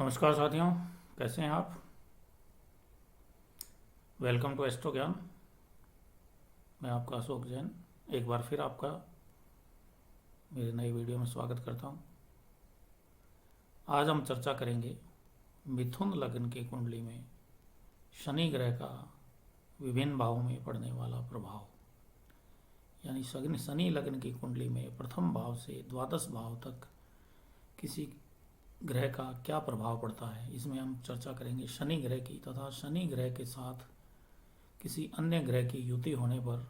नमस्कार साथियों, कैसे हैं आप। वेलकम टू एस्ट्रो ज्ञान। मैं आपका अशोक जैन एक बार फिर आपका मेरे नई वीडियो में स्वागत करता हूं। आज हम चर्चा करेंगे मिथुन लग्न की कुंडली में शनि ग्रह का विभिन्न भावों में पड़ने वाला प्रभाव, यानी शनि लग्न की कुंडली में प्रथम भाव से द्वादश भाव तक किसी ग्रह का क्या प्रभाव पड़ता है। इसमें हम चर्चा करेंगे शनि ग्रह की तथा शनि ग्रह के साथ किसी अन्य ग्रह की युति होने पर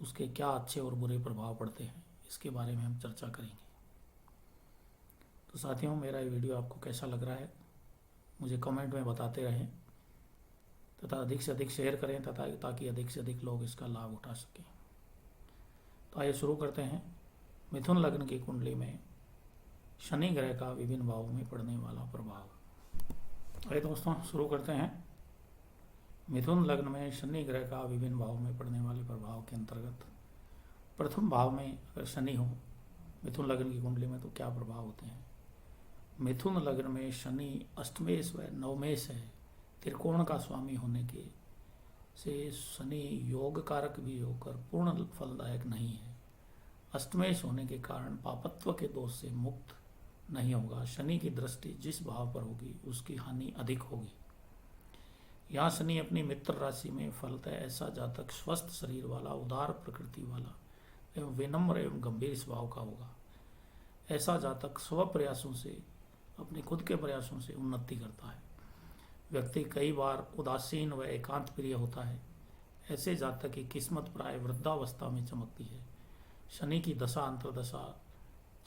उसके क्या अच्छे और बुरे प्रभाव पड़ते हैं, इसके बारे में हम चर्चा करेंगे। तो साथियों, मेरा ये वीडियो आपको कैसा लग रहा है मुझे कमेंट में बताते रहें तथा अधिक से अधिक शेयर करें तथा ताकि अधिक से अधिक लोग इसका लाभ उठा सकें। तो आइए शुरू करते हैं। मिथुन लग्न की कुंडली में शनि ग्रह का विभिन्न भावों में पड़ने वाला प्रभाव। आइए दोस्तों शुरू करते हैं। मिथुन लग्न में शनि ग्रह का विभिन्न भावों में पड़ने वाले प्रभाव के अंतर्गत प्रथम भाव में अगर शनि हो मिथुन लग्न की कुंडली में तो क्या प्रभाव होते हैं। मिथुन लग्न में शनि अष्टमेश व नवमेश है, त्रिकोण का स्वामी होने के से शनि योग कारक भी होकर पूर्ण फलदायक नहीं है। अष्टमेश होने के कारण पापत्व के दोष से मुक्त नहीं होगा। शनि की दृष्टि जिस भाव पर होगी उसकी हानि अधिक होगी। यहाँ शनि अपनी मित्र राशि में फलतः ऐसा जातक स्वस्थ शरीर वाला, उदार प्रकृति वाला एवं विनम्र एवं गंभीर स्वभाव का होगा। ऐसा जातक स्व प्रयासों से, अपने खुद के प्रयासों से उन्नति करता है। व्यक्ति कई बार उदासीन व एकांत प्रिय होता है। ऐसे जातक की किस्मत प्राय वृद्धावस्था में चमकती है। शनि की दशा अंतर्दशा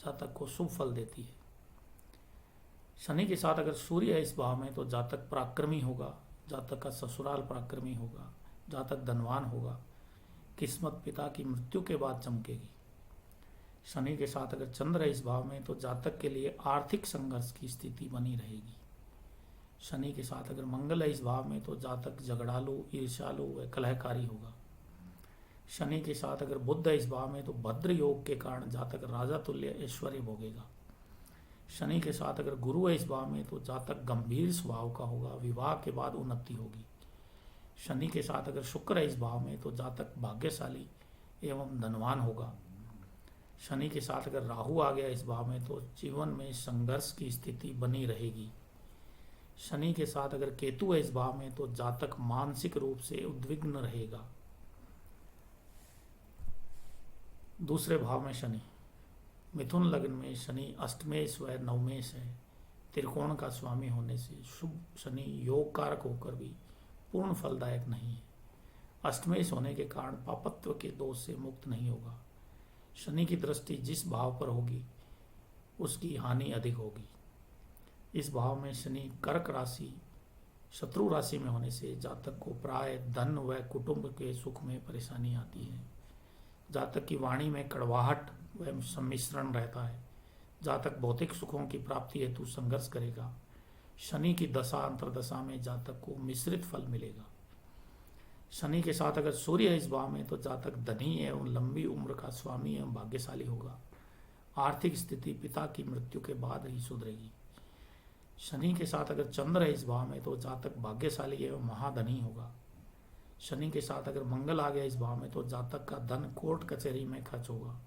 जातक को शुभ फल देती है। शनि के साथ अगर सूर्य है इस भाव में तो जातक पराक्रमी होगा, जातक का ससुराल पराक्रमी होगा, जातक धनवान होगा। किस्मत पिता की मृत्यु के बाद चमकेगी। शनि के साथ अगर चंद्र है इस भाव में तो जातक के लिए आर्थिक संघर्ष की स्थिति बनी रहेगी। शनि के साथ अगर मंगल है इस भाव में तो जातक झगड़ालू, ईर्ष्यालु व कलहकारी होगा। शनि के साथ अगर बुध है इस भाव में तो भद्र योग के कारण जातक राजा तुल्य ऐश्वर्य भोगेगा। शनि के साथ अगर गुरु है इस भाव में तो जातक गंभीर स्वभाव का होगा, विवाह के बाद उन्नति होगी। शनि के साथ अगर शुक्र है इस भाव में तो जातक भाग्यशाली एवं धनवान होगा। शनि के साथ अगर राहु आ गया इस भाव में तो जीवन में संघर्ष की स्थिति बनी रहेगी। शनि के साथ अगर केतु है इस भाव में तो जातक मानसिक रूप से उद्विग्न रहेगा। दूसरे भाव में शनि, मिथुन लग्न में शनि अष्टमेश व नवमेश है, त्रिकोण का स्वामी होने से शुभ शनि योग कारक होकर भी पूर्ण फलदायक नहीं है। अष्टमेश होने के कारण पापत्व के दोष से मुक्त नहीं होगा। शनि की दृष्टि जिस भाव पर होगी उसकी हानि अधिक होगी। इस भाव में शनि कर्क राशि, शत्रु राशि में होने से जातक को प्राय धन व कुटुंब के सुख में परेशानी आती है। जातक की वाणी में कड़वाहट व सम्मिश्रण रहता है। जातक भौतिक सुखों की प्राप्ति हेतु संघर्ष करेगा। शनि की दशा अंतर्दशा में जातक को मिश्रित फल मिलेगा। शनि के साथ अगर सूर्य है इस भाव में तो जातक धनी एवं लंबी उम्र का स्वामी एवं भाग्यशाली होगा। आर्थिक स्थिति पिता की मृत्यु के बाद ही सुधरेगी। शनि के साथ अगर चंद्र है इस भाव में तो जातक भाग्यशाली एवं महाधनी होगा। शनि के साथ अगर मंगल आ गया इस भाव में तो जातक का धन कोर्ट कचहरी में खर्च होगा।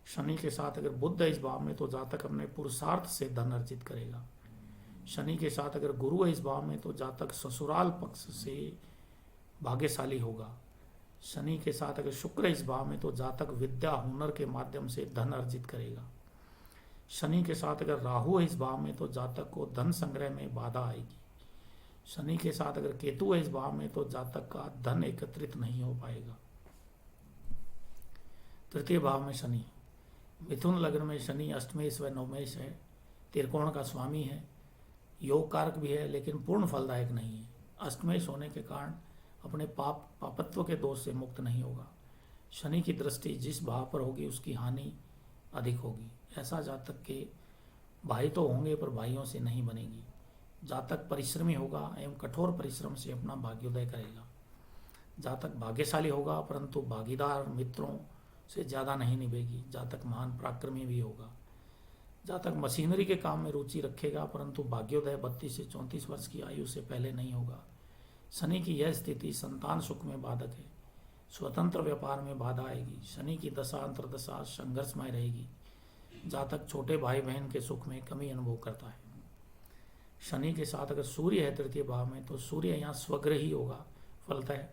शनि के साथ अगर बुध है इस भाव में तो जातक अपने पुरुषार्थ से धन अर्जित करेगा। शनि के साथ अगर गुरु है इस भाव में तो जातक ससुराल पक्ष से भाग्यशाली होगा। शनि के साथ अगर शुक्र है इस भाव में तो जातक विद्या हुनर के माध्यम से धन अर्जित करेगा। शनि के साथ अगर राहु है इस भाव में तो जातक को धन संग्रह में बाधा आएगी। शनि के साथ अगर केतु है इस भाव में तो जातक का धन एकत्रित नहीं हो पाएगा। तृतीय भाव में शनि, मिथुन लग्न में शनि अष्टमेश व नवमेश है, त्रिकोण का स्वामी है, योग कारक भी है लेकिन पूर्ण फलदायक नहीं है। अष्टमेश होने के कारण अपने पापत्व के दोष से मुक्त नहीं होगा। शनि की दृष्टि जिस भाव पर होगी उसकी हानि अधिक होगी। ऐसा जातक के भाई तो होंगे पर भाइयों से नहीं बनेगी। जातक परिश्रमी होगा एवं कठोर परिश्रम से अपना भाग्योदय करेगा। जातक भाग्यशाली होगा परंतु भागीदार मित्रों से ज़्यादा नहीं निभेगी। जातक महान पराक्रमी भी होगा। जातक मशीनरी के काम में रुचि रखेगा, परंतु भाग्योदय 32 से 34 वर्ष की आयु से पहले नहीं होगा। शनि की यह स्थिति संतान सुख में बाधक है। स्वतंत्र व्यापार में बाधा आएगी। शनि की दशा अंतर्दशा संघर्षमय रहेगी। जातक छोटे भाई बहन के सुख में कमी अनुभव करता है। शनि के साथ अगर सूर्य है तृतीय भाव में, तो सूर्य यहाँ स्वग्रही होगा। फलतः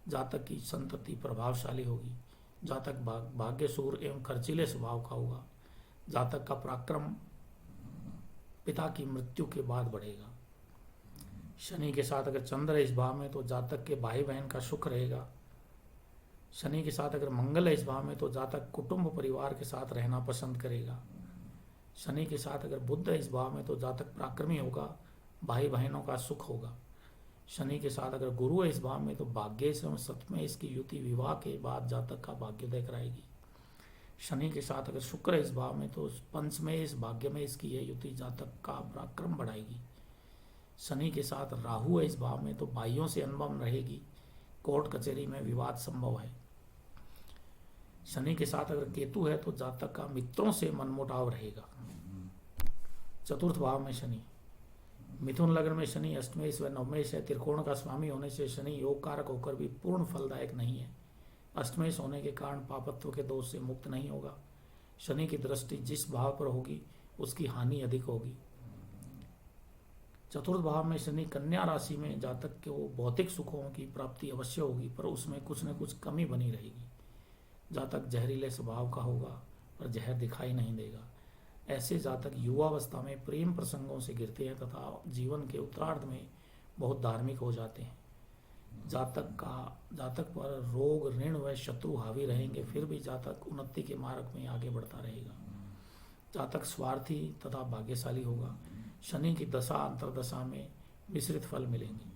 जातक की संतति प्रभावशाली होगी। जातक भाग्यशूर एवं खर्चीले स्वभाव का होगा। जातक का पराक्रम पिता की मृत्यु के बाद बढ़ेगा। शनि के साथ अगर चंद्र है इस भाव में, तो जातक के भाई बहन का सुख रहेगा। शनि के साथ अगर मंगल है इस भाव में, तो जातक कुटुंब परिवार के साथ रहना पसंद करेगा। शनि के साथ अगर बुध है इस भाव में, तो जातक पराक्रमी होगा, भाई बहनों का सुख होगा। शनि के साथ अगर गुरु है इस भाव में, तो भाग्येश एवं सप्तमेश की युति विवाह के बाद जातक का भाग्योदय कराएगी। शनि के साथ अगर शुक्र है इस भाव में, तो पंचमेश भाग्यमेश की यह युति जातक का पराक्रम बढ़ाएगी। शनि के साथ राहु है इस भाव में, तो भाइयों से अनबन रहेगी। कोर्ट कचहरी में विवाद संभव है। शनि के साथ अगर केतु है, तो जातक का मित्रों से मनमुटाव रहेगा। चतुर्थ भाव में शनि, मिथुन लग्न में शनि अष्टमेश व नवमेश है। त्रिकोण का स्वामी होने से शनि योग कारक होकर भी पूर्ण फलदायक नहीं है। अष्टमेश होने के कारण पापत्व के दोष से मुक्त नहीं होगा। शनि की दृष्टि जिस भाव पर होगी उसकी हानि अधिक होगी। चतुर्थ भाव में शनि कन्या राशि में, जातक को भौतिक सुखों की प्राप्ति अवश्य होगी, पर उसमें कुछ न कुछ कमी बनी रहेगी। जातक जहरीले स्वभाव का होगा, पर जहर दिखाई नहीं देगा। ऐसे जातक युवावस्था में प्रेम प्रसंगों से घिरते हैं तथा जीवन के उत्तरार्ध में बहुत धार्मिक हो जाते हैं। जातक पर रोग, ऋण व शत्रु हावी रहेंगे, फिर भी जातक उन्नति के मार्ग में आगे बढ़ता रहेगा। जातक स्वार्थी तथा भाग्यशाली होगा। शनि की दशा अंतर्दशा में मिश्रित फल मिलेंगे।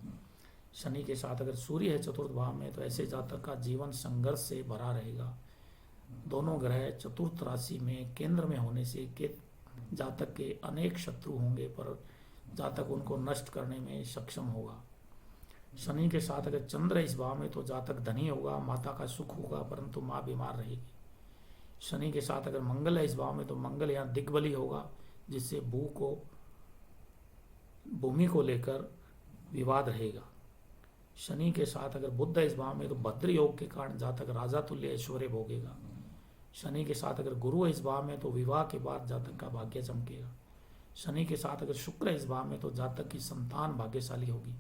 शनि के साथ अगर सूर्य है चतुर्थ भाव में, तो ऐसे जातक का जीवन संघर्ष से भरा रहेगा। दोनों ग्रह चतुर्थ राशि में केंद्र में होने से जातक के अनेक शत्रु होंगे, पर जातक उनको नष्ट करने में सक्षम होगा। शनि के साथ अगर चंद्र इस भाव में, तो जातक धनी होगा, माता का सुख होगा, परंतु माँ बीमार रहेगी। शनि के साथ अगर मंगल है इस भाव में, तो मंगल यहाँ दिग्बली होगा, जिससे भूमि को लेकर विवाद रहेगा। शनि के साथ अगर बुध है इस भाव में, तो भद्र योग के कारण जातक राजा तुल्य ऐश्वर्य भोगेगा। शनि के साथ अगर गुरु है इस भाव में, तो विवाह के बाद जातक का भाग्य चमकेगा। शनि के साथ अगर शुक्र है इस भाव में, तो जातक की संतान भाग्यशाली होगी।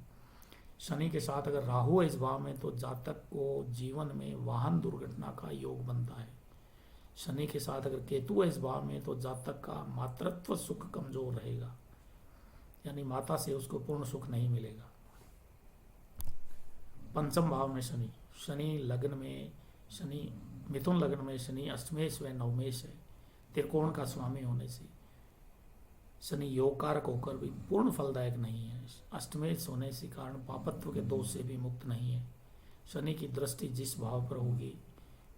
शनि के साथ अगर राहु है इस भाव में, तो जातक को जीवन में वाहन दुर्घटना का योग बनता है। शनि के साथ अगर केतु है इस भाव में, तो जातक का मातृत्व सुख कमजोर रहेगा, यानी माता से उसको पूर्ण सुख नहीं मिलेगा। पंचम भाव में शनि, मिथुन लग्न में शनि अष्टमेश व नवमेश है। त्रिकोण का स्वामी होने से शनि योग कारक होकर भी पूर्ण फलदायक नहीं है। अष्टमेश होने से कारण पापत्व के दोष से भी मुक्त नहीं है। शनि की दृष्टि जिस भाव पर होगी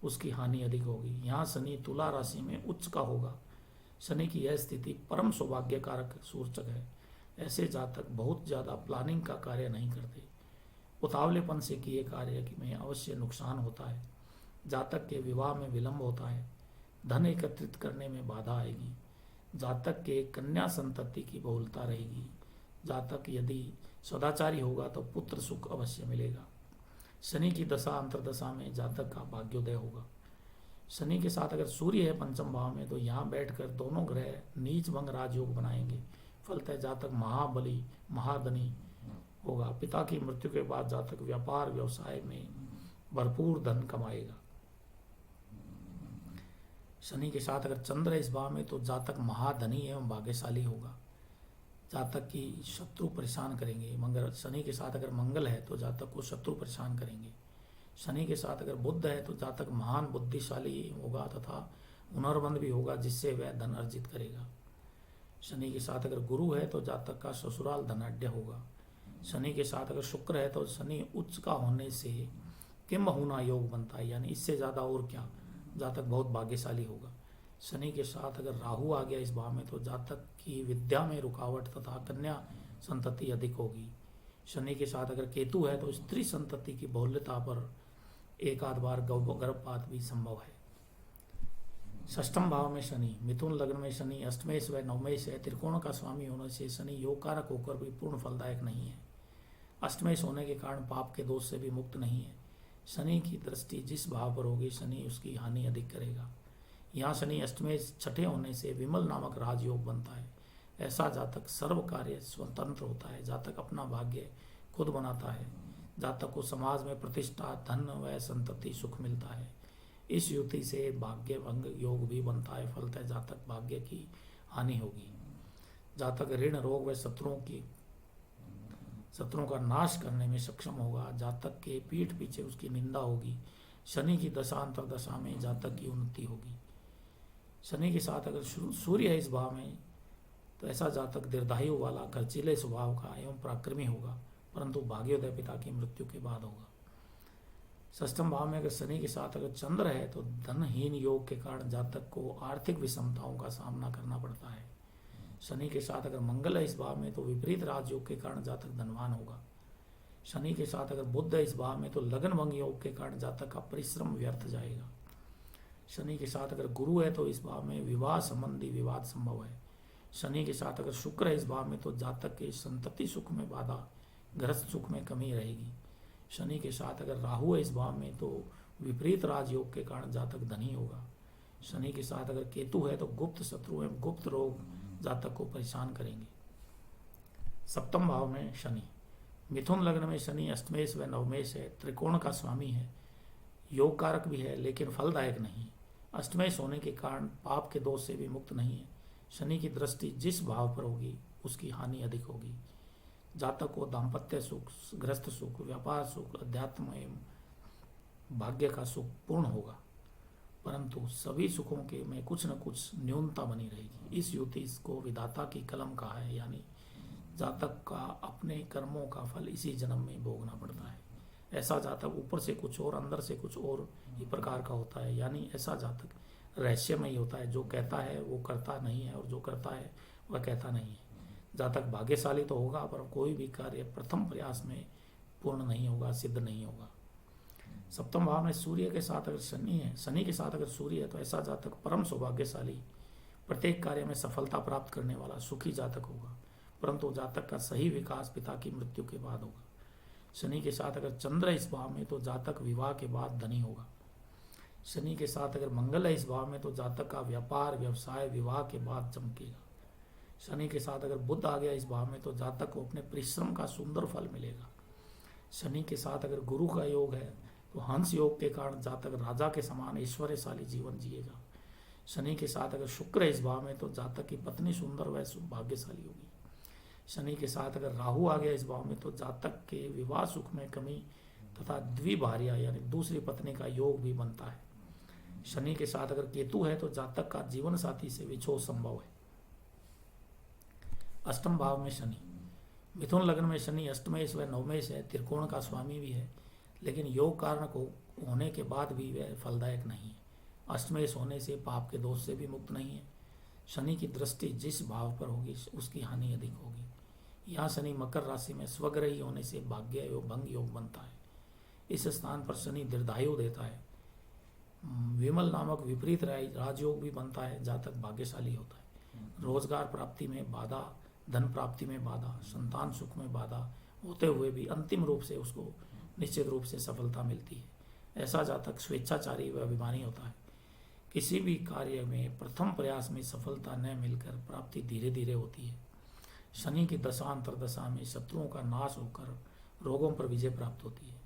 उसकी हानि अधिक होगी। यहाँ शनि तुला राशि में उच्च का होगा। शनि की यह स्थिति परम सौभाग्य कारक सूचक है। ऐसे जातक बहुत ज़्यादा प्लानिंग का कार्य नहीं करते। उतावलेपन से किए कार्य में अवश्य नुकसान होता है। जातक के विवाह में विलंब होता है। धन एकत्रित करने में बाधा आएगी। जातक के कन्या संतति की बहुलता रहेगी। जातक यदि सदाचारी होगा तो पुत्र सुख अवश्य मिलेगा। शनि की दशा अंतर्दशा में जातक का भाग्योदय होगा। शनि के साथ अगर सूर्य है पंचम भाव में, तो यहाँ बैठकर दोनों ग्रह नीच भंग राजयोग बनाएंगे। फलतः जातक महाबली महाधनी होगा। पिता की मृत्यु के बाद जातक व्यापार व्यवसाय में भरपूर धन कमाएगा। शनि के साथ अगर चंद्र इस भाव में, तो जातक महाधनी एवं भाग्यशाली होगा। जातक की शत्रु परेशान करेंगे। मगर शनि के साथ अगर मंगल है तो जातक को शत्रु परेशान करेंगे। शनि के साथ अगर बुध है तो जातक महान बुद्धिशाली होगा तथा हुनरमंद भी होगा, जिससे वह धन अर्जित करेगा। शनि के साथ अगर गुरु है तो जातक का ससुराल धनाढ्य होगा। शनि के साथ अगर शुक्र है तो शनि उच्च का होने से किम होना योग बनता है, यानी इससे ज़्यादा और क्या, जातक बहुत भाग्यशाली होगा। शनि के साथ अगर राहु आ गया इस भाव में, तो जातक की विद्या में रुकावट तथा कन्या संतति अधिक होगी। शनि के साथ अगर केतु है तो स्त्री संतति की बहुल्यता पर एक आध बार गर्भपात भी संभव है। षष्ठम भाव में शनि, मिथुन लग्न में शनि अष्टमेश व नवमेश है। त्रिकोण का स्वामी होने से शनि योग कारक होकर भी पूर्ण फलदायक नहीं है। अष्टमेश होने के कारण पाप के दोष से भी मुक्त नहीं है। शनि की दृष्टि जिस भाव पर होगी शनि उसकी हानि अधिक करेगा। यहाँ शनि अष्टमेश छठे होने से विमल नामक राजयोग बनता है। ऐसा जातक सर्व कार्य स्वतंत्र होता है। जातक अपना भाग्य खुद बनाता है। जातक को समाज में प्रतिष्ठा, धन व संतति, सुख मिलता है। इस युति से भाग्य भंग योग भी बनता है। फलतः जातक भाग्य की हानि होगी। जातक ऋण, रोग व शत्रुओं का नाश करने में सक्षम होगा। जातक के पीठ पीछे उसकी निंदा होगी। शनि की दशांतर दशा में जातक की उन्नति होगी। शनि के साथ अगर सूर्य है इस भाव में तो ऐसा जातक दीर्घायु वाला, खर्चीले स्वभाव का एवं पराक्रमी होगा, परंतु भाग्योदय पिता की मृत्यु के बाद होगा। षष्ठम भाव में अगर शनि के साथ अगर चंद्र है तो धनहीन योग के कारण जातक को आर्थिक विषमताओं का सामना करना पड़ता है। शनि के साथ अगर मंगल है इस भाव में तो विपरीत राजयोग के कारण जातक धनवान होगा। शनि के साथ अगर बुध है इस भाव में तो लगन भंग योग के कारण जातक का परिश्रम व्यर्थ जाएगा। शनि के साथ अगर गुरु है तो इस भाव में विवाह संबंधी विवाद संभव है। शनि के साथ अगर शुक्र है इस भाव में तो जातक के संतति सुख में बाधा, गृहस्थ सुख में कमी रहेगी। शनि के साथ अगर राहु है इस भाव में तो विपरीत राजयोग के कारण जातक धनी होगा। शनि के साथ अगर केतु है तो गुप्त शत्रु एवं गुप्त रोग जातक को परेशान करेंगे। सप्तम भाव में शनि, मिथुन लग्न में शनि अष्टमेश व नवमेश है। त्रिकोण का स्वामी है, योग कारक भी है, लेकिन फलदायक नहीं। अष्टमेश होने के कारण पाप के दोष से भी मुक्त नहीं है। शनि की दृष्टि जिस भाव पर होगी उसकी हानि अधिक होगी। जातक को दाम्पत्य सुख, गृहस्थ सुख, व्यापार सुख, अध्यात्म एवं भाग्य का सुख पूर्ण होगा, परंतु सभी सुखों के में कुछ न कुछ न्यूनता बनी रहेगी। इस युति को विधाता की कलम कहा है, यानी जातक का अपने कर्मों का फल इसी जन्म में भोगना पड़ता है। ऐसा जातक ऊपर से कुछ और अंदर से कुछ और ही प्रकार का होता है, यानी ऐसा जातक रहस्यमय होता है। जो कहता है वो करता नहीं है और जो करता है वह कहता नहीं है। जातक भाग्यशाली तो होगा पर कोई भी कार्य प्रथम प्रयास में पूर्ण नहीं होगा, सिद्ध नहीं होगा। सप्तम भाव में सूर्य के साथ अगर शनि है, शनि के साथ अगर सूर्य है तो ऐसा जातक परम सौभाग्यशाली, प्रत्येक कार्य में सफलता प्राप्त करने वाला सुखी जातक होगा, परंतु जातक का सही विकास पिता की मृत्यु के बाद होगा। शनि के साथ अगर चंद्र है इस भाव में तो जातक विवाह के बाद धनी होगा। शनि के साथ अगर मंगल है इस भाव में तो जातक का व्यापार, व्यवसाय विवाह के बाद चमकेगा। शनि के साथ अगर बुध आ गया इस भाव में तो जातक को अपने परिश्रम का सुंदर फल मिलेगा। शनि के साथ अगर गुरु का योग है तो हंस योग के कारण जातक राजा के समान ऐश्वर्यशाली जीवन जिएगा। शनि के साथ अगर शुक्र है इस भाव में तो जातक की पत्नी सुंदर व भाग्यशाली होगी। शनि के साथ अगर राहु आ गया इस भाव में तो जातक के विवाह सुख में कमी तथा द्विभार्या यानी दूसरी पत्नी का योग भी बनता है। शनि के साथ अगर केतु है तो जातक का जीवन साथी से विछोह संभव है। अष्टम भाव में शनि, मिथुन लग्न में शनि अष्टमेश व नवमेश है। त्रिकोण का स्वामी भी है, लेकिन योग कारण को होने के बाद भी वह फलदायक नहीं है। अष्टमेश होने से पाप के दोष से भी मुक्त नहीं है। शनि की दृष्टि जिस भाव पर होगी उसकी हानि अधिक होगी। यहाँ शनि मकर राशि में स्वग्रही होने से भाग्य एवं भंग योग बनता है। इस स्थान पर शनि दीर्घायु देता है। विमल नामक विपरीत राजयोग भी बनता है। जातक भाग्यशाली होता है। रोजगार प्राप्ति में बाधा, धन प्राप्ति में बाधा, संतान सुख में बाधा होते हुए भी अंतिम रूप से उसको निश्चित रूप से सफलता मिलती है। ऐसा जातक स्वेच्छाचारी व अभिमानी होता है। किसी भी कार्य में प्रथम प्रयास में सफलता न मिलकर प्राप्ति धीरे धीरे होती है। शनि की दशांतर दशा में शत्रुओं का नाश होकर रोगों पर विजय प्राप्त होती है।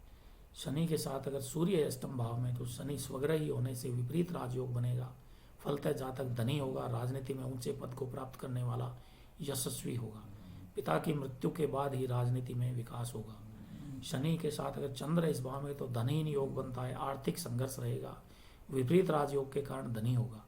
शनि के साथ अगर सूर्य अष्टम भाव में तो शनि स्वग्रही होने से विपरीत राजयोग बनेगा। फलतः जातक धनी होगा, राजनीति में ऊंचे पद को प्राप्त करने वाला यशस्वी होगा। पिता की मृत्यु के बाद ही राजनीति में विकास होगा। शनि के साथ अगर चंद्र इस भाव में तो धनहीन योग बनता है। आर्थिक संघर्ष रहेगा। विपरीत राजयोग के कारण धनी होगा।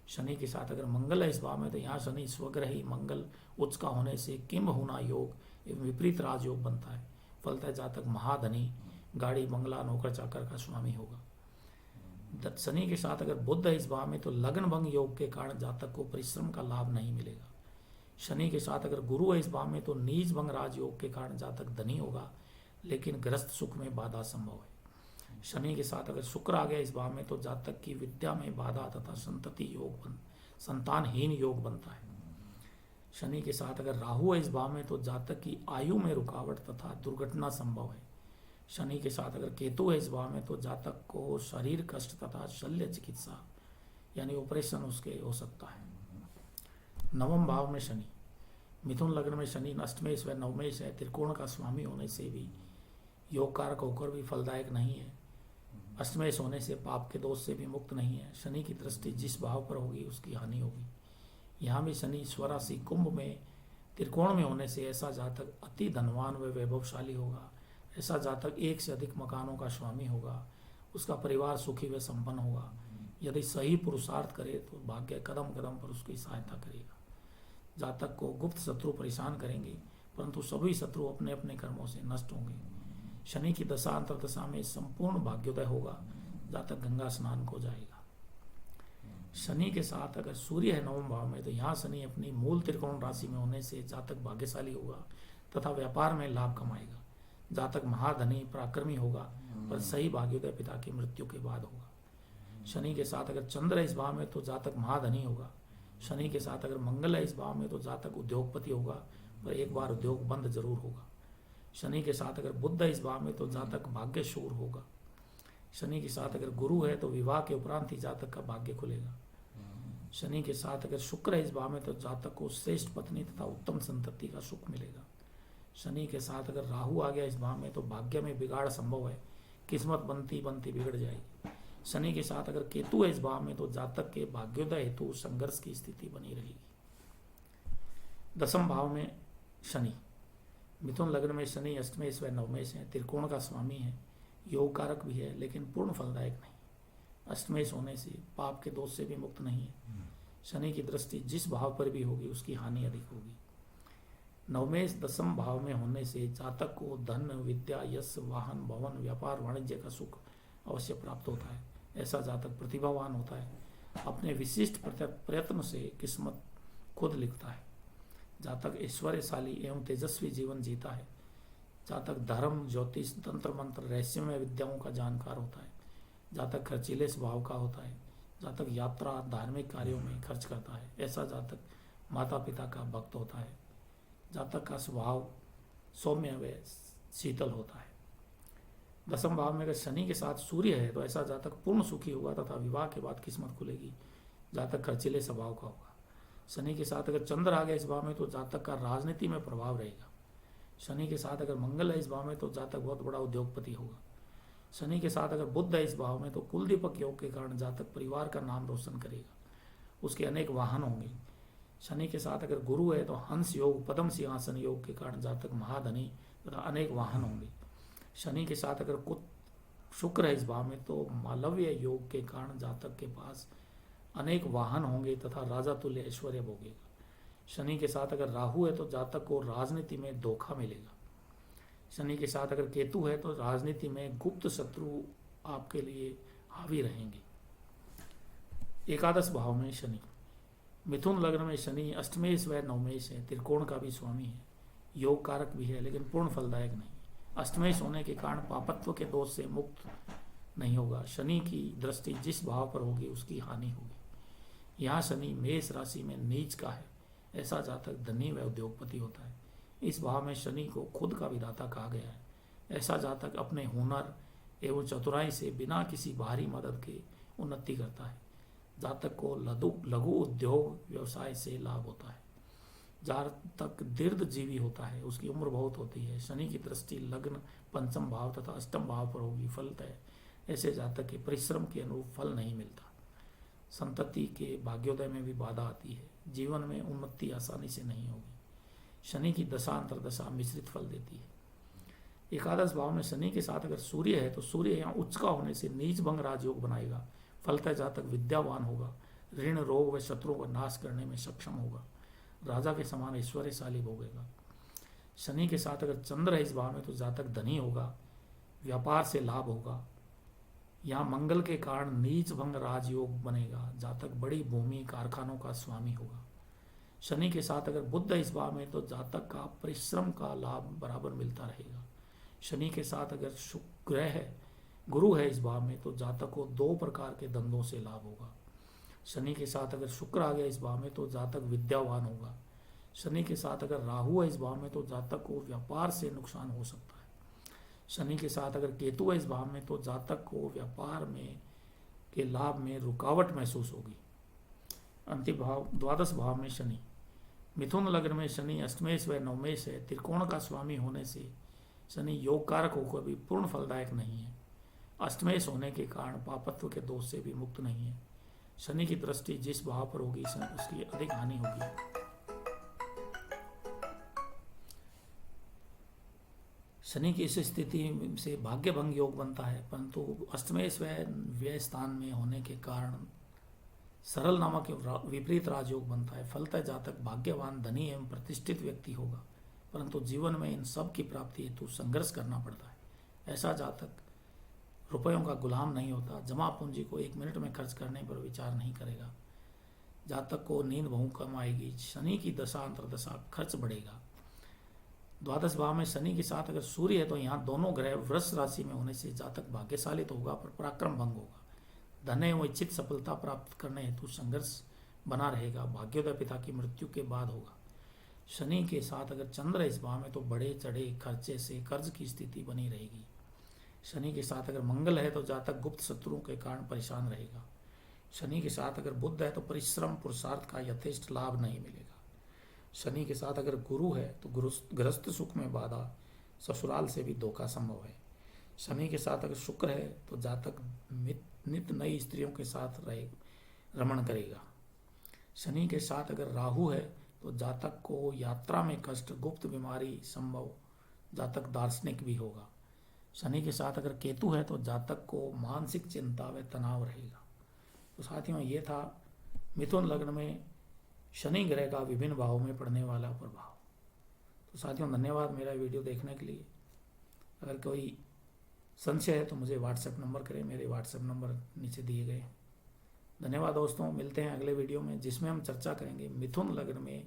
शनि के साथ अगर मंगल है इस भाव में तो यहाँ शनि स्वग्रही मंगल उच्च का होने से किम होना योग एवं विपरीत राजयोग बनता है। फलतः जातक महाधनी, गाड़ी बंगला नौकर चाकर का स्वामी होगा। शनि के साथ अगर बुध है इस भाव में तो लगन भंग योग के कारण जातक को परिश्रम का लाभ नहीं मिलेगा। शनि के साथ अगर गुरु है इस भाव में तो नीच भंग राजयोग के कारण जातक धनी होगा, लेकिन गृहस्थ सुख में बाधा संभव है। शनि के साथ अगर शुक्र आ गया इस भाव में तो जातक की विद्या में बाधा तथा संतानहीन योग बनता है। शनि के साथ अगर राहु है इस भाव में तो जातक की आयु में रुकावट तथा दुर्घटना संभव है। शनि के साथ अगर केतु है इस भाव में तो जातक को शरीर कष्ट तथा शल्य चिकित्सा यानी ऑपरेशन उसके हो सकता है। नवम भाव में शनि, मिथुन लग्न में शनि अष्टमेश व नवमेश है, त्रिकोण का स्वामी होने से भी योग कारक होकर भी फलदायक नहीं है। अष्टमेश होने से पाप के दोष से भी मुक्त नहीं है। शनि की दृष्टि जिस भाव पर होगी उसकी हानि होगी। यहाँ भी शनि स्वराशि कुंभ में त्रिकोण में होने से ऐसा जातक अति धनवान व वैभवशाली होगा। ऐसा जातक एक से अधिक मकानों का स्वामी होगा। उसका परिवार सुखी व संपन्न होगा। यदि सही पुरुषार्थ करे तो भाग्य कदम कदम पर उसकी सहायता करेगा। जातक को गुप्त शत्रु परेशान करेंगे परंतु सभी शत्रु अपने अपने कर्मों से नष्ट होंगे। शनि की दशा अंतर्दशा में संपूर्ण भाग्योदय होगा। जातक गंगा स्नान को जाएगा। शनि के साथ अगर सूर्य है नवम भाव में तो यहाँ शनि अपनी मूल त्रिकोण राशि में होने से जातक भाग्यशाली होगा तथा व्यापार में लाभ कमाएगा। जातक महाधनी पराक्रमी होगा पर सही भाग्योदय पिता की मृत्यु के बाद होगा। शनि के साथ अगर चंद्र है इस भाव में तो जातक महाधनी होगा। शनि के साथ अगर मंगल है इस भाव में तो जातक उद्योगपति होगा पर एक बार उद्योग बंद जरूर होगा। शनि के साथ अगर बुध है इस भाव में तो जातक भाग्यशूर होगा। शनि के साथ अगर गुरु है तो विवाह के उपरांत ही जातक का भाग्य खुलेगा। शनि के साथ अगर शुक्र है इस भाव में तो जातक को श्रेष्ठ पत्नी तथा उत्तम संतति का सुख मिलेगा। शनि के साथ अगर राहु आ गया इस भाव में तो भाग्य में बिगाड़ संभव है। किस्मत बनती बनती बिगड़ जाएगी। शनि के साथ अगर केतु है इस भाव में तो जातक के भाग्योदय हेतु संघर्ष की स्थिति बनी रहेगी। दसम भाव में शनि, मिथुन लग्न में शनि अष्टमेश व नवमेश है, त्रिकोण का स्वामी है, योग कारक भी है लेकिन पूर्ण फलदायक नहीं। अष्टमेश होने से पाप के दोष से भी मुक्त नहीं है। शनि की दृष्टि जिस भाव पर भी होगी उसकी हानि अधिक होगी। नवमेश दसम भाव में होने से जातक को धन विद्या यश वाहन भवन व्यापार वाणिज्य का सुख अवश्य प्राप्त होता है। ऐसा जातक प्रतिभावान होता है। अपने विशिष्ट प्रयत्न से किस्मत खुद लिखता है। जातक ऐश्वर्यशाली एवं तेजस्वी जीवन जीता है। जातक धर्म ज्योतिष तंत्र मंत्र रहस्यमय विद्याओं का जानकार होता है। जातक खर्चीले स्वभाव का होता है। जातक यात्रा धार्मिक कार्यों में खर्च करता है। ऐसा जातक माता पिता का भक्त होता है। जातक का स्वभाव सौम्य व शीतल होता है। दसम भाव में अगर शनि के साथ सूर्य है तो ऐसा जातक पूर्ण सुखी होगा तथा विवाह के बाद किस्मत खुलेगी। जातक खर्चीले स्वभाव का होगा। शनि के साथ अगर चंद्र आ गया इस भाव में तो जातक का राजनीति में प्रभाव रहेगा। शनि के साथ अगर मंगल है इस भाव में तो जातक बहुत बड़ा उद्योगपति होगा। शनि के साथ अगर बुध है इस भाव में तो कुलदीपक योग के कारण जातक परिवार का नाम रोशन करेगा। उसके अनेक वाहन होंगे। शनि के साथ अगर गुरु है तो हंस योग पद्म सिंहासन योग के कारण जातक महाधनी तथा अनेक वाहन होंगे। शनि के साथ अगर शुक्र है इस भाव में तो मालव्य योग के कारण जातक के पास अनेक वाहन होंगे तथा राजा तुल्य ऐश्वर्य भोगेगा। शनि के साथ अगर राहु है तो जातक को राजनीति में धोखा मिलेगा। शनि के साथ अगर केतु है तो राजनीति में गुप्त शत्रु आपके लिए हावी रहेंगे। एकादश भाव में शनि, मिथुन लग्न में शनि अष्टमेश व नवमेश है, त्रिकोण का भी स्वामी है, योग कारक भी है लेकिन पूर्ण फलदायक नहीं। अष्टमेश होने के कारण पापत्व के दोष से मुक्त नहीं होगा। शनि की दृष्टि जिस भाव पर होगी उसकी हानि होगी। यहाँ शनि मेष राशि में नीच का है। ऐसा जातक धनी व उद्योगपति होता है। इस भाव में शनि को खुद का विधाता कहा गया है। ऐसा जातक अपने हुनर एवं चतुराई से बिना किसी बाहरी मदद के उन्नति करता है। जातक को लघु उद्योग व्यवसाय से लाभ होता है। जातक दीर्घजीवी होता है, उसकी उम्र बहुत होती है। शनि की दृष्टि लग्न पंचम भाव तथा अष्टम भाव पर होगी, फलतः ऐसे जातक के परिश्रम के अनुरूप फल नहीं मिलता। संतति के भाग्योदय में भी बाधा आती है। जीवन में उन्नति आसानी से नहीं होगी। शनि की दशा अंतर्दशा मिश्रित फल देती है। एकादश भाव में शनि के साथ अगर सूर्य है तो सूर्य यहाँ उच्च का होने से नीच भंग राजयोग बनाएगा। फलतः जातक विद्यावान होगा। ऋण रोग व शत्रुओं का नाश करने में सक्षम होगा। राजा के समान ऐश्वर्यशाली भोगेगा। शनि के साथ अगर चंद्र है इस भाव में तो जातक धनी होगा। व्यापार से लाभ होगा। यहाँ मंगल के कारण नीच भंग राजयोग बनेगा। जातक बड़ी भूमि कारखानों का स्वामी होगा। शनि के साथ अगर बुध है इस भाव में तो जातक का परिश्रम का लाभ बराबर मिलता रहेगा। शनि के साथ अगर शुक्र है गुरु है इस भाव में तो जातक को 2 प्रकार के धंधों से लाभ होगा। शनि के साथ अगर शुक्र आ गया इस भाव में तो जातक विद्यावान होगा। शनि के साथ अगर राहु है इस भाव में तो जातक को व्यापार से नुकसान हो सकता है। शनि के साथ अगर केतु है इस भाव में तो जातक को व्यापार में के लाभ में रुकावट महसूस होगी। अंतिम भाव द्वादश भाव में शनि, मिथुन लग्न में शनि अष्टमेश व नवमेश है। त्रिकोण का स्वामी होने से शनि योग कारक होकर भी पूर्ण फलदायक नहीं है। अष्टमेश होने के कारण पापत्व के दोष से भी मुक्त नहीं है। शनि की दृष्टि जिस भाव पर होगी उसकी अधिक हानि होगी। शनि की इस स्थिति से भाग्य भंग योग बनता है, परंतु अष्टमेश व व्यय स्थान में होने के कारण सरल नामक विपरीत राजयोग बनता है। फलतः जातक भाग्यवान, धनी एवं प्रतिष्ठित व्यक्ति होगा, परंतु जीवन में इन सब की प्राप्ति हेतु संघर्ष करना पड़ता है। ऐसा जातक रुपयों का गुलाम नहीं होता। जमा पूंजी को 1 मिनट में खर्च करने पर विचार नहीं करेगा। जातक को नींद बहु कम आएगी। शनि की दशा अंतर्दशा खर्च बढ़ेगा। द्वादश भाव में शनि के साथ अगर सूर्य है तो यहाँ दोनों ग्रह वृष राशि में होने से जातक भाग्यशाली तो होगा पर पराक्रम भंग होगा। धन एवं इच्छित सफलता प्राप्त करने हेतु संघर्ष बना रहेगा। भाग्योदय पिता की मृत्यु के बाद होगा। शनि के साथ अगर चंद्र इस भाव में तो बड़े चढ़े खर्चे से कर्ज की स्थिति बनी रहेगी। शनि के साथ अगर मंगल है तो जातक गुप्त शत्रुओं के कारण परेशान रहेगा। शनि के साथ अगर बुध है तो परिश्रम पुरुषार्थ का यथेष्ट लाभ नहीं मिलेगा। शनि के साथ अगर गुरु है तो गृहस्थ सुख में बाधा, ससुराल से भी धोखा संभव है। शनि के साथ अगर शुक्र है तो जातक नित्य नई स्त्रियों के साथ रमण करेगा। शनि के साथ अगर राहु है तो जातक को यात्रा में कष्ट, गुप्त बीमारी संभव, जातक दार्शनिक भी होगा। शनि के साथ अगर केतु है तो जातक को मानसिक चिंता व तनाव रहेगा। तो साथियों, ये था मिथुन लग्न में शनि ग्रह का विभिन्न भावों में पड़ने वाला प्रभाव। तो साथियों, धन्यवाद मेरा वीडियो देखने के लिए। अगर कोई संशय है तो मुझे व्हाट्सएप नंबर करें, मेरे व्हाट्सएप नंबर नीचे दिए गए। धन्यवाद दोस्तों, मिलते हैं अगले वीडियो में जिसमें हम चर्चा करेंगे मिथुन लग्न में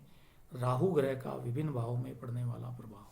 राहु ग्रह का विभिन्न भावों में पड़ने वाला प्रभाव।